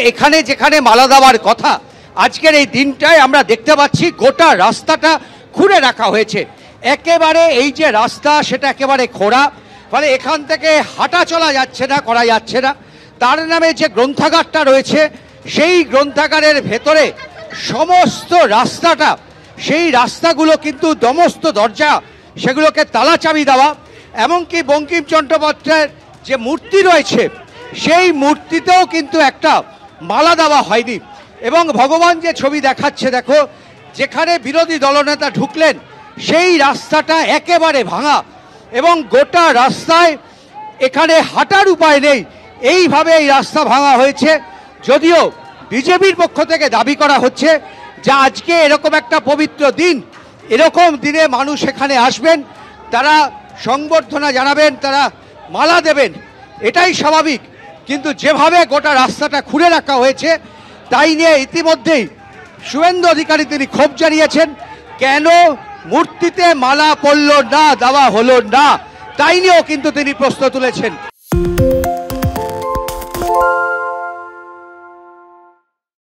এখানে যেখানে মালা দেওয়ার কথা আজকের এই দিনটায় আমরা দেখতে পাচ্ছি গোটা রাস্তাটা খুঁড়ে রাখা হয়েছে। একেবারে এই যে রাস্তা সেটা একেবারে খোঁড়া, ফলে এখান থেকে হাঁটা চলা যাচ্ছে না, করা যাচ্ছে না। তার নামে যে গ্রন্থাগারটা রয়েছে সেই গ্রন্থাগারের ভেতরে সমস্ত রাস্তাটা, সেই রাস্তাগুলো কিন্তু সমস্ত দরজা সেগুলোকে তালা চাবি দেওয়া। এমনকি বঙ্কিম চট্টোপাধ্যায়ের যে মূর্তি রয়েছে সেই মূর্তিতেও কিন্তু একটা মালা দেওয়া হয়নি। এবং ভগবান যে ছবি দেখাচ্ছে দেখো, যেখানে বিরোধী দলনেতা ঢুকলেন সেই রাস্তাটা একেবারে ভাঙা এবং গোটা রাস্তায় এখানে হাঁটার উপায় নেই, এইভাবে এই রাস্তা ভাঙা হয়েছে। যদিও বিজেপির পক্ষ থেকে দাবি করা হচ্ছে যে আজকে এরকম একটা পবিত্র দিন, এরকম দিনে মানুষ এখানে আসবেন, তারা সংবর্ধনা জানাবেন, তারা মালা দেবেন, এটাই স্বাভাবিক। কিন্তু যেভাবে গোটা রাস্তাটা খুঁড়ে রাখা হয়েছে তাই নিয়ে ইতিমধ্যেই শুভেন্দু অধিকারী তিনি ক্ষোভ জানিয়েছেন। কেন মূর্তিতে মালা পড়ল না, দেওয়া হলো না, তাই নিয়েও কিন্তু তিনি প্রশ্ন তুলেছেন।